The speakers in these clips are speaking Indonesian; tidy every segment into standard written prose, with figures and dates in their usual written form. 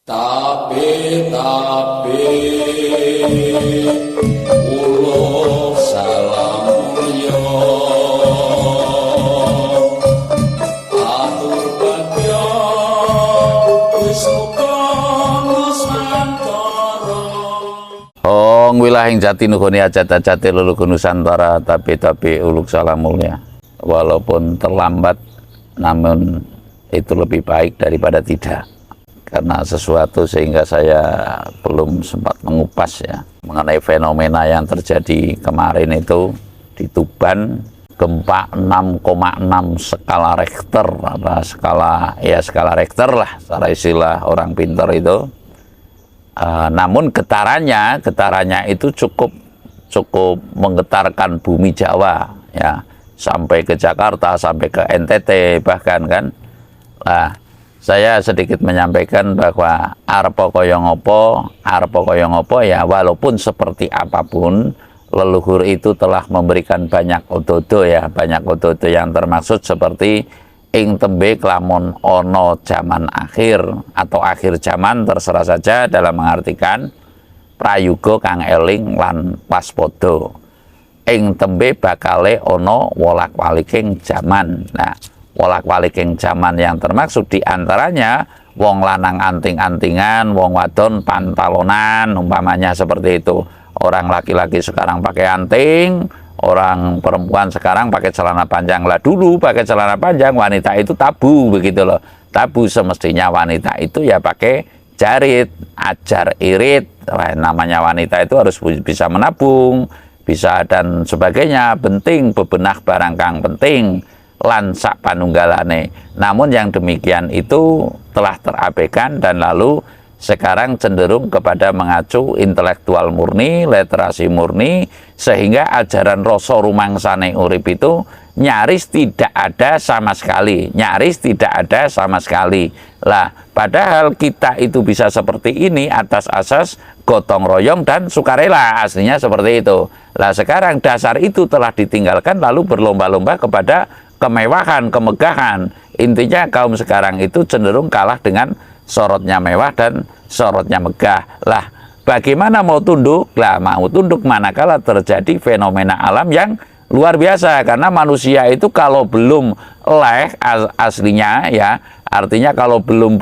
Tapi ulo salam mulya atur bagya wis muga Nusantara. Ong wilahing jati nuhuni ajat-ajati leluhur Nusantara, tapi uluk salam mulia. Walaupun terlambat, namun itu lebih baik daripada tidak. Karena sesuatu sehingga saya belum sempat mengupas ya mengenai fenomena yang terjadi kemarin itu di Tuban, gempa 6,6 skala Richter, skala Richter lah secara istilah orang pintar itu. Namun getarannya itu cukup menggetarkan bumi Jawa ya, sampai ke Jakarta, sampai ke NTT bahkan kan. Nah, saya sedikit menyampaikan bahwa arep kaya ngopo ya, walaupun seperti apapun leluhur itu telah memberikan banyak ododo ya, banyak ododo yang termaksud seperti ing tembe kelamun ono zaman akhir atau akhir zaman, terserah saja dalam mengartikan prayoga kang eling lan waspada. Ing tembe bakale ono wolak-waliking zaman. Nah, wolak-waliking zaman yang termaksud diantaranya wong lanang anting-antingan, wong wadon pantalonan, umpamanya seperti itu. Orang laki-laki sekarang pakai anting, orang perempuan sekarang pakai celana panjang. Lah dulu pakai celana panjang wanita itu tabu begitu loh. Tabu, semestinya wanita itu ya pakai jarit, ajar irit. Namanya wanita itu harus bisa menabung, bisa dan sebagainya, penting bebenah barang kang penting lan sak panunggalane. Namun yang demikian itu telah terabaikan dan lalu sekarang cenderung kepada mengacu intelektual murni, literasi murni, sehingga ajaran rasa rumangsane urip itu nyaris tidak ada sama sekali, Lah, padahal kita itu bisa seperti ini atas asas gotong royong dan sukarela, aslinya seperti itu. Lah sekarang dasar itu telah ditinggalkan lalu berlomba-lomba kepada kemewahan, kemegahan. Intinya kaum sekarang itu cenderung kalah dengan sorotnya mewah dan sorotnya megah. Lah, bagaimana mau tunduk? Lah, mau tunduk manakala terjadi fenomena alam yang luar biasa. Karena manusia itu kalau belum leh aslinya ya, artinya kalau belum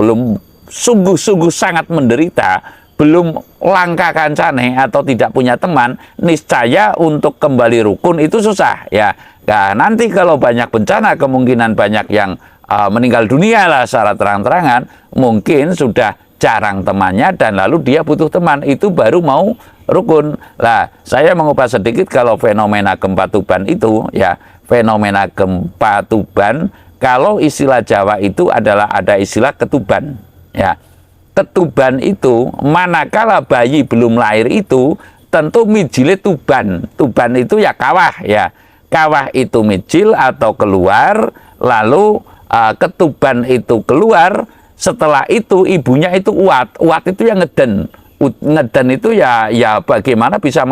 sungguh-sungguh sangat menderita, belum langka kancane atau tidak punya teman, niscaya untuk kembali rukun itu susah ya. Nah, nanti kalau banyak bencana, kemungkinan banyak yang meninggal dunia lah secara terang-terangan, mungkin sudah jarang temannya dan lalu dia butuh teman, itu baru mau rukun. Lah, saya mengupas sedikit kalau fenomena gempa Tuban itu ya, fenomena gempa Tuban, kalau istilah Jawa itu adalah ada istilah ketuban ya. Ketuban itu manakala bayi belum lahir itu tentu mijile tuban. Tuban itu ya kawah ya. Kawah itu mijil atau keluar, lalu ketuban itu keluar, setelah itu ibunya itu uat itu yang ngeden. Ngeden itu ya bagaimana bisa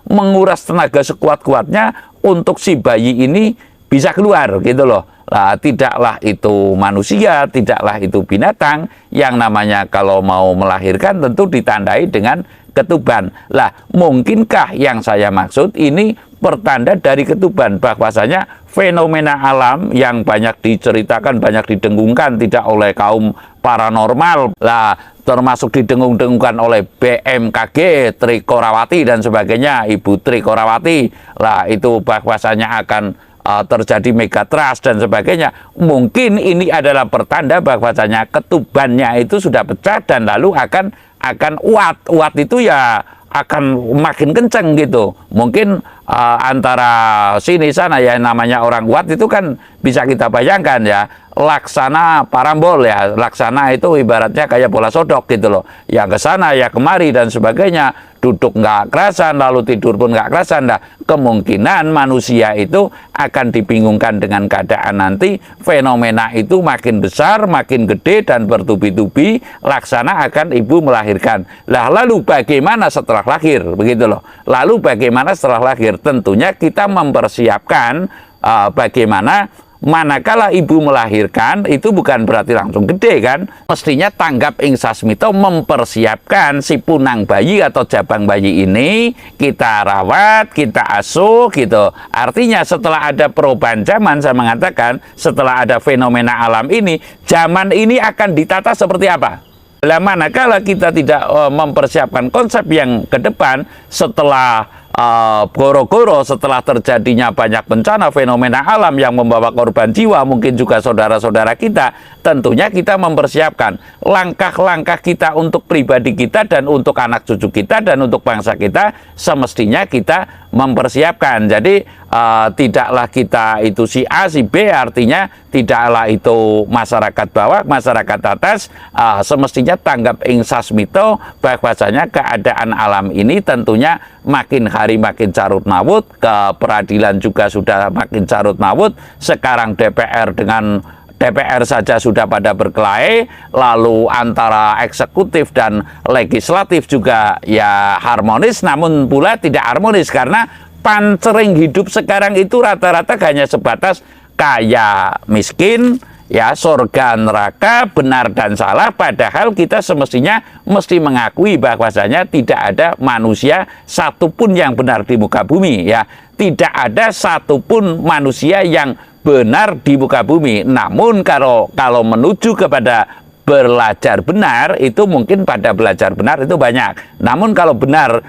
menguras tenaga sekuat-kuatnya untuk si bayi ini bisa keluar gitu loh. Lah, tidaklah itu manusia, tidaklah itu binatang, yang namanya kalau mau melahirkan tentu ditandai dengan ketuban. Lah, mungkinkah yang saya maksud ini pertanda dari ketuban, bahwasanya fenomena alam yang banyak diceritakan, banyak didengungkan tidak oleh kaum paranormal, lah termasuk didengung-dengungkan oleh BMKG, Tri Korawati dan sebagainya, Ibu Tri Korawati, lah itu bahwasanya akan terjadi megatrust dan sebagainya. Mungkin ini adalah pertanda bahwasanya ketubannya itu sudah pecah dan lalu akan uat itu ya akan makin kenceng gitu. Mungkin antara sini sana ya, namanya orang uat itu kan bisa kita bayangkan ya, laksana parambol ya, laksana itu ibaratnya kayak bola sodok gitu loh, yang ke sana ya kemari dan sebagainya, duduk nggak kerasan, lalu tidur pun nggak kerasan. Nah, kemungkinan manusia itu akan dibingungkan dengan keadaan nanti fenomena itu makin besar, makin gede dan bertubi-tubi, laksana akan ibu melahirkan. Lah, lalu bagaimana setelah lahir begitu loh? Lalu bagaimana setelah lahir? Tentunya kita mempersiapkan bagaimana manakala ibu melahirkan itu bukan berarti langsung gede kan. Mestinya tanggap ing sasmito mempersiapkan si punang bayi atau jabang bayi ini, kita rawat, kita asuh gitu. Artinya setelah ada perubahan zaman, saya mengatakan setelah ada fenomena alam ini, zaman ini akan ditata seperti apa? Manakala kita tidak mempersiapkan konsep yang ke depan, setelah goro-goro, setelah terjadinya banyak bencana fenomena alam yang membawa korban jiwa, mungkin juga saudara-saudara kita, tentunya kita mempersiapkan langkah-langkah kita untuk pribadi kita dan untuk anak cucu kita dan untuk bangsa kita, semestinya kita mempersiapkan. Jadi tidaklah kita itu si A, si B, artinya tidaklah itu masyarakat bawah, masyarakat atas, semestinya tanggap ing sasmito bahwasanya keadaan alam ini tentunya makin hari makin carut marut, ke peradilan juga sudah makin carut marut. Sekarang DPR saja sudah pada berkelahi, lalu antara eksekutif dan legislatif juga ya harmonis, namun pula tidak harmonis karena pancering hidup sekarang itu rata-rata hanya sebatas kaya miskin, ya, surga neraka, benar dan salah, padahal kita semestinya mesti mengakui bahwasanya tidak ada manusia satupun yang benar di muka bumi, ya. Tidak ada satupun manusia yang benar di muka bumi. Namun kalau menuju kepada belajar benar, itu mungkin pada belajar benar itu banyak. Namun kalau benar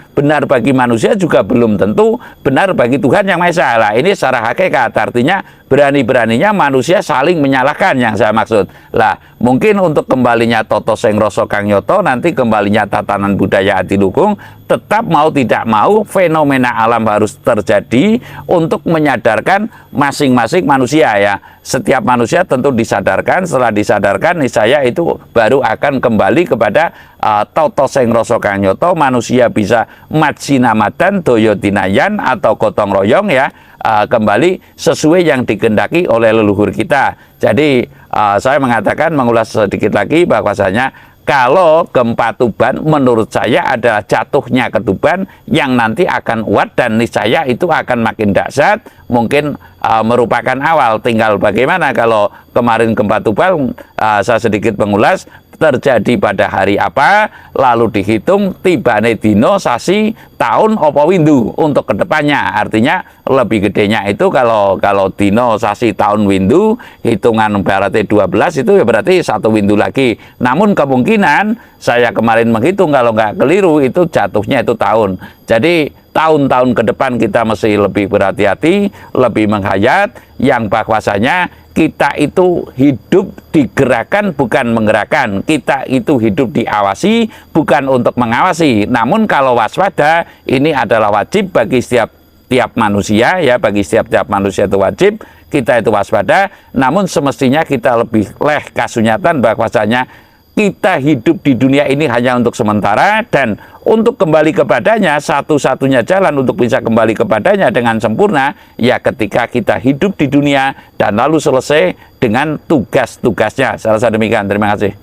bagi manusia juga belum tentu benar bagi Tuhan Yang Maha Esa. Lah, ini secara hakikat artinya berani-beraninya manusia saling menyalahkan yang saya maksud. Lah, mungkin untuk kembalinya Toto Sing Rasa Kang Nyoto, nanti kembalinya tatanan budaya Adiluhung, tetap mau tidak mau fenomena alam harus terjadi untuk menyadarkan masing-masing manusia, ya. Setiap manusia tentu disadarkan, setelah disadarkan niscaya itu baru akan kembali kepada Toto Sing Rasa Kang Nyoto, manusia bisa matsinamadan doyo dinayan atau gotong royong, ya, kembali sesuai yang dikehendaki oleh leluhur kita. Jadi saya mengatakan, mengulas sedikit lagi bahwasanya kalau gempa Tuban menurut saya adalah jatuhnya ke Tuban yang nanti akan kuat dan niscaya itu akan makin dahsyat, mungkin merupakan awal. Tinggal bagaimana kalau kemarin gempa Tuban, saya sedikit mengulas, terjadi pada hari apa, lalu dihitung tibane dino sasi tahun opo windu untuk kedepannya. Artinya lebih gedenya itu kalau dino sasi tahun windu, hitungan berarti 12 itu ya berarti satu windu lagi. Namun kemungkinan saya kemarin menghitung kalau nggak keliru itu jatuhnya itu tahun. Jadi tahun-tahun ke depan kita mesti lebih berhati-hati, lebih menghayat, yang bahwasanya kita itu hidup digerakkan bukan menggerakkan, kita itu hidup diawasi bukan untuk mengawasi. Namun kalau waspada ini adalah wajib bagi tiap manusia, ya, bagi setiap manusia itu wajib kita itu waspada. Namun semestinya kita lebih kasunyatan bahwasanya kita hidup di dunia ini hanya untuk sementara, dan untuk kembali kepadanya, satu-satunya jalan untuk bisa kembali kepadanya dengan sempurna, ya ketika kita hidup di dunia dan lalu selesai dengan tugas-tugasnya. Saya rasa demikian. Terima kasih.